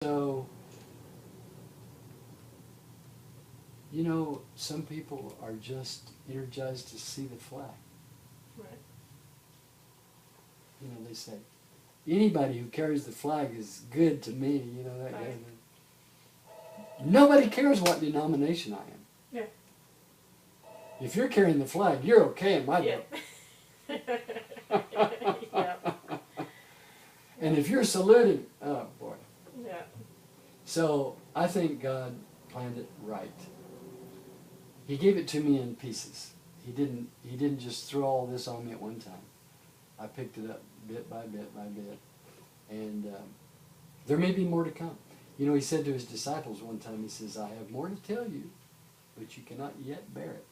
So, some people are just energized to see the flag. Right. They say, anybody who carries the flag is good to me, that Right. kind of thing. Nobody cares what denomination I am. Yeah. If you're carrying the flag, you're okay in my Yeah. book. Yeah. And if you're saluted, oh boy. Yeah. So I think God planned it right. He gave it to me in pieces. He didn't just throw all this on me at one time. I picked it up bit by bit by bit. And there may be more to come. He said to his disciples one time, he says, I have more to tell you, but you cannot yet bear it.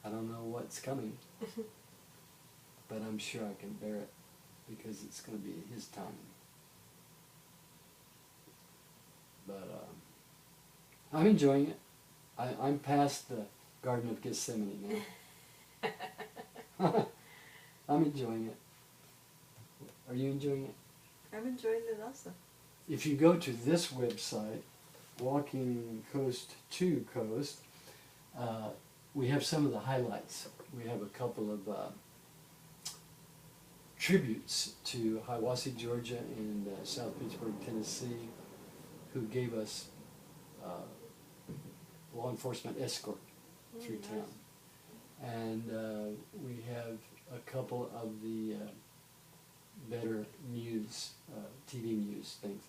I don't know what's coming, but I'm sure I can bear it because it's going to be his timing. But I'm enjoying it. I'm past the Garden of Gethsemane now. I'm enjoying it. Are you enjoying it? I'm enjoying it also. If you go to this website, Walking Coast to Coast, we have some of the highlights. We have a couple of tributes to Hiawassee, Georgia, and South Pittsburgh, Tennessee, who gave us law enforcement escort through town. And we have a couple of the better news, TV news things.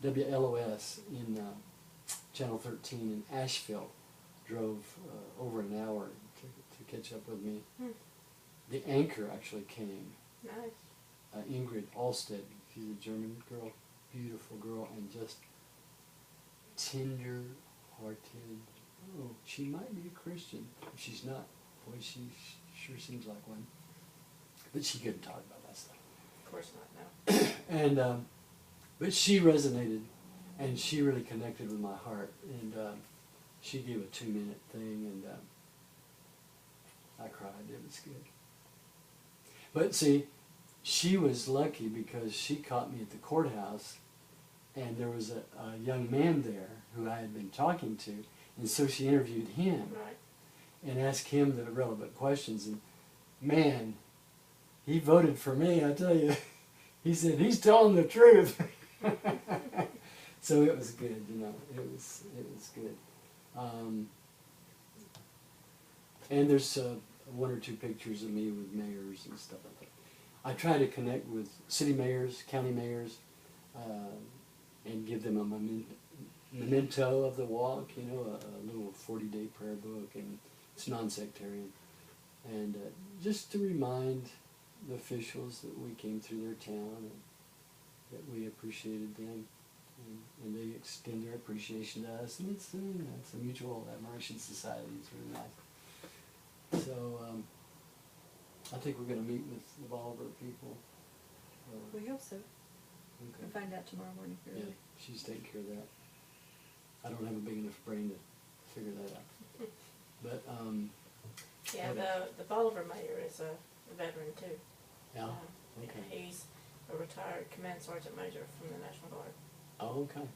WLOS in Channel 13 in Asheville drove over an hour to catch up with me. The anchor actually came. Nice. Ingrid Alstead, she's a German girl, beautiful girl, and just tender-hearted. Oh, she might be a Christian. If she's not, boy, she sure seems like one. But she couldn't talk about that stuff. Of course not, no. And but she resonated, and she really connected with my heart. And she gave a 2-minute thing, and I cried. It was good. But see, she was lucky because she caught me at the courthouse, and there was a young man there who I had been talking to, and so she interviewed him Right. and asked him the relevant questions. And man, he voted for me, I tell you. He said, he's telling the truth. So it was good, it was good. And there's 1 or 2 pictures of me with mayors and stuff like that. I try to connect with city mayors, county mayors, and give them a memento of the walk, a little 40-day prayer book, and it's non-sectarian. And just to remind the officials that we came through their town and that we appreciated them, and they extend their appreciation to us, and it's a mutual admiration society. It's really nice. So I think we're going to meet with the Bolivar people. We hope so. Okay. We'll find out tomorrow morning. Yeah, she's taking care of that. I don't have a big enough brain to figure that out. But Yeah, the Bolivar mayor is a veteran too. yeah, okay. He's a retired command sergeant major from the National Guard. Oh, okay.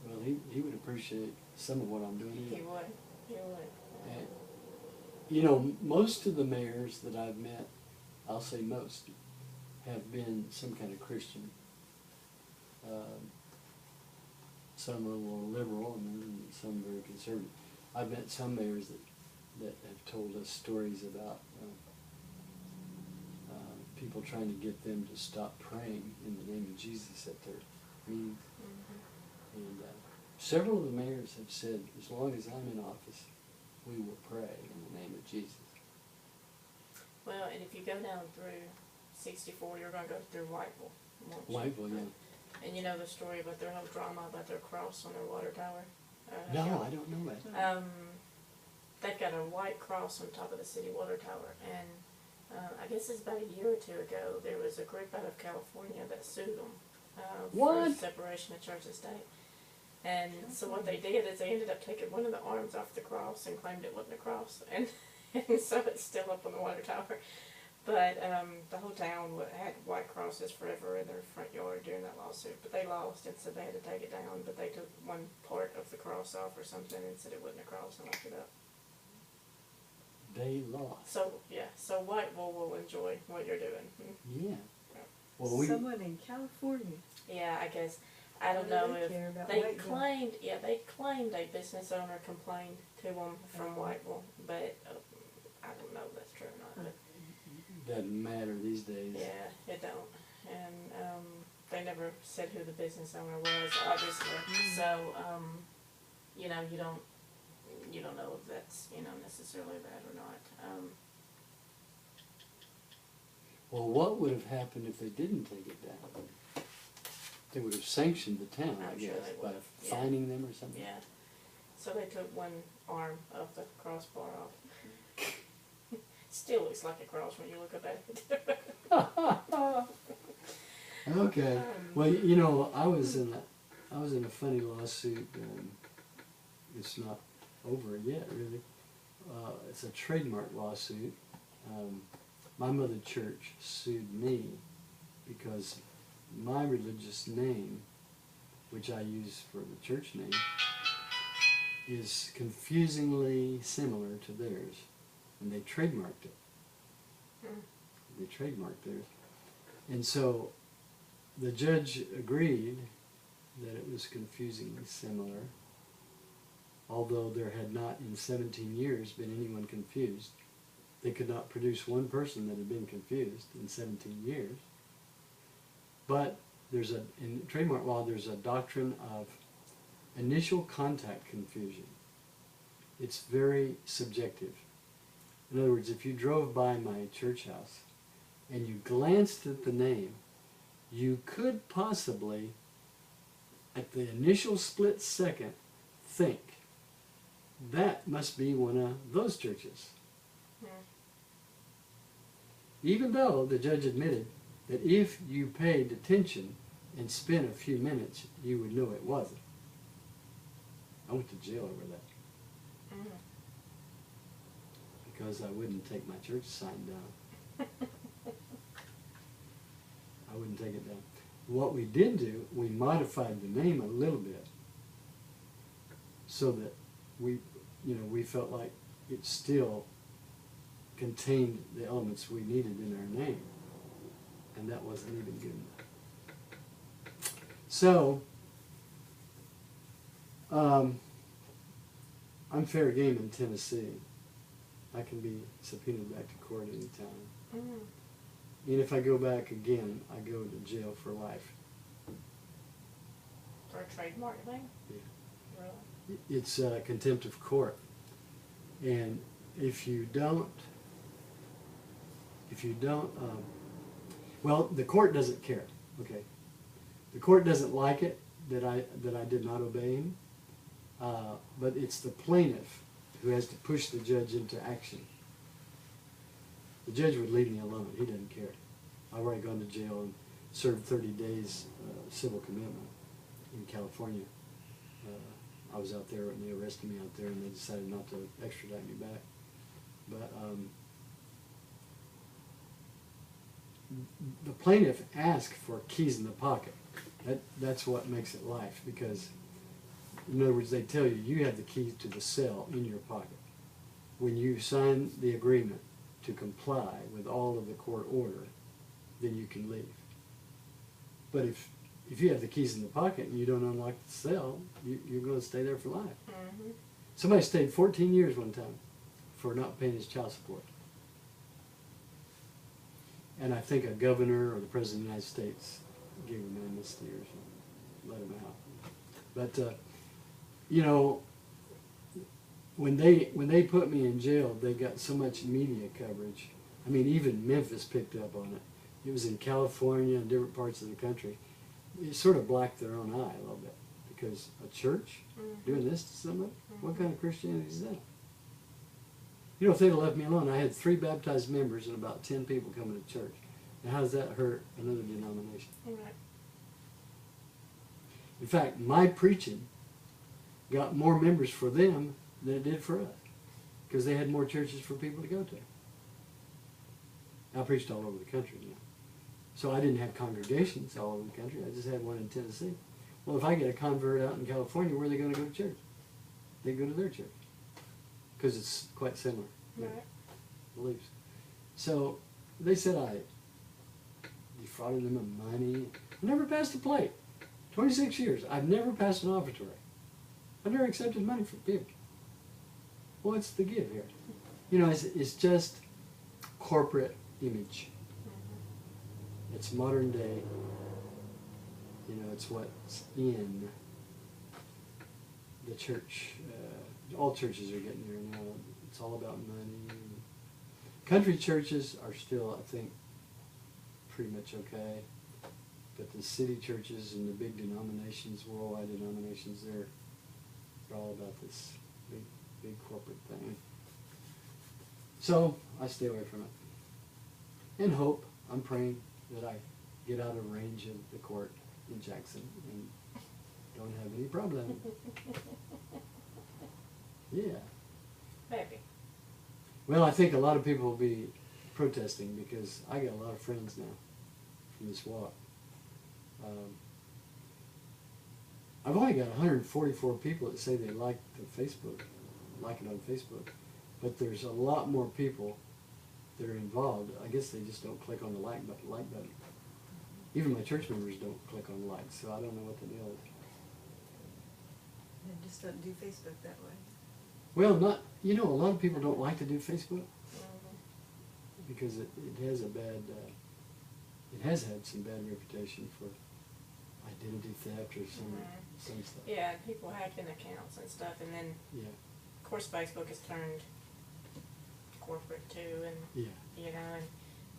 Well, he would appreciate some of what I'm doing. He would. He would. And, most of the mayors that I've met, I'll say most, have been some kind of Christian. Some are a little liberal and some very conservative. I've met some mayors that have told us stories about people trying to get them to stop praying in the name of Jesus at their meetings. Mm-hmm. And several of the mayors have said, as long as I'm in office, we will pray in the name of Jesus. Well, and if you go down through 64, you're going to go through Whiteville. won't you? Whiteville, yeah. And you know the story about their whole drama about their cross on their water tower? No, I don't know that. They've got a white cross on top of the city water tower, and I guess it's about a year or 2 ago, there was a group out of California that sued them for What? separation of church and state. And so what they did is they ended up taking one of the arms off the cross and claimed it wasn't a cross, and so it's still up on the water tower. But the whole town had white crosses forever in their front yard during that lawsuit. But they lost and said they had to take it down. But they took one part of the cross off or something and said it wasn't a cross and left it up. They lost. So yeah, so Whiteville will enjoy what you're doing. Yeah. Well, we. Someone in California. Yeah, I guess. I don't What do know they if care about they Whiteville? claimed. Yeah, they claimed a business owner complained to them from Whiteville, but I don't know if that's true or not. But Doesn't matter these days. yeah, it don't. And they never said who the business owner was, obviously. So you know, you don't know if that's necessarily bad or not. Well, what would have happened if they didn't take it down? They would have sanctioned the town, I I'm sure guess, they by would have, yeah. fining them or something. Yeah. So they took one arm of the crossbar off. Still looks like a cross when you look up at it. Okay. Well, you know, I was in a funny lawsuit. It's not over yet, really. It's a trademark lawsuit. My mother church sued me because my religious name, which I use for the church name, is confusingly similar to theirs, and they trademarked it. They trademarked theirs. And so the judge agreed that it was confusingly similar, although there had not in 17 years been anyone confused. They could not produce one person that had been confused in 17 years. But in trademark law, there's a doctrine of initial contact confusion. It's very subjective. In other words, if you drove by my church house and you glanced at the name, you could possibly, at the initial split second, think, that must be one of those churches. Even though the judge admitted that if you paid attention and spent a few minutes, you would know it wasn't. I went to jail over that. Because I wouldn't take my church sign down. I wouldn't take it down. What we did do, we modified the name a little bit so that we felt like it still contained the elements we needed in our name. And that wasn't even good enough. So, I'm fair game in Tennessee. I can be subpoenaed back to court anytime. And if I go back again, I go to jail for life. For a trademark thing? Yeah. Really? It's contempt of court. And if you don't, well, the court doesn't care. Okay, the court doesn't like it that I did not obey him, but it's the plaintiff who has to push the judge into action. The judge would leave me alone. He doesn't care. I've already gone to jail and served 30 days civil commitment in California. I was out there when they arrested me out there, and they decided not to extradite me back. But the plaintiff asked for keys in the pocket. That's what makes it life, because, in other words, they tell you you have the keys to the cell in your pocket. When you sign the agreement to comply with all of the court order, then you can leave. But if you have the keys in the pocket and you don't unlock the cell, you're going to stay there for life. Somebody stayed 14 years one time for not paying his child support. And I think a governor or the President of the United States gave him amnesty or something, let him out. But, when they put me in jail, they got so much media coverage. I mean, even Memphis picked up on it. It was in California and different parts of the country. It sort of blacked their own eye a little bit, because a church doing this to somebody? What kind of Christianity is that? You know, if they'd have left me alone, I had 3 baptized members and about 10 people coming to church. Now, how does that hurt another denomination? Right. In fact, my preaching got more members for them than it did for us, because they had more churches for people to go to. I preached all over the country, you know. So I didn't have congregations all over the country. I just had one in Tennessee. Well, if I get a convert out in California, where are they going to go to church? They go to their church because it's quite similar Right. beliefs. So they said I defrauded them of money. I never passed a plate. 26 years. I've never passed an offertory. I've never accepted money from people. What's the give here? You know, it's just corporate image. It's modern day. You know, it's what's in the church. All churches are getting there now. It's all about money. Country churches are still, I think, pretty much okay. But the city churches and the big denominations, worldwide denominations, they're all about this big corporate thing. So I stay away from it. And hope, I'm praying that I get out of range of the court in Jackson and don't have any problem. Yeah. Maybe. Well, I think a lot of people will be protesting because I got a lot of friends now from this walk. I've only got 144 people that say they like the Facebook, like it on Facebook, but there's a lot more people that are involved. I guess they just don't click on the like button. Even my church members don't click on like, so I don't know what the deal is. And just don't do Facebook that way. Well, a lot of people don't like to do Facebook because it has a bad, it has had some bad reputation for identity theft or some stuff. Yeah, and people hacking accounts and stuff, and then Yeah. of course Facebook has turned corporate too, and Yeah. you know, and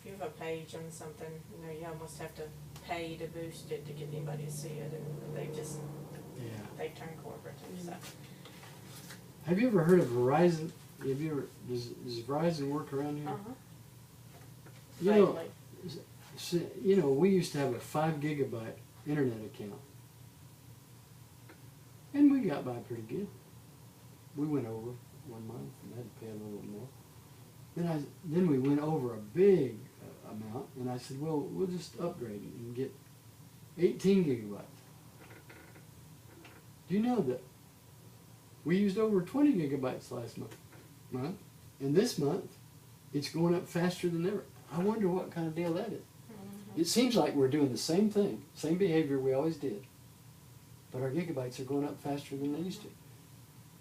if you have a page on something, you know, you almost have to pay to boost it to get anybody to see it, and Yeah. they've turned corporate and stuff. Have you ever heard of Verizon? Does Verizon work around here? Vaguely. We used to have a 5 gigabyte internet account. And we got by pretty good. We went over one month and had to pay a little more. Then we went over a big amount, and I said, well, we'll just upgrade it and get 18 gigabytes. Do you know that we used over 20 gigabytes last month, and this month it's going up faster than ever. I wonder what kind of deal that is. It seems like we're doing the same thing, same behavior we always did, but our gigabytes are going up faster than they used to.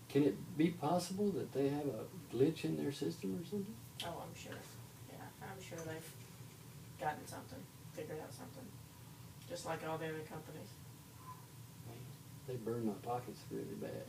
Can it be possible that they have a glitch in their system or something? Oh, I'm sure. Yeah, I'm sure they've gotten something, figured out something, just like all the other companies. They burn my pockets really bad.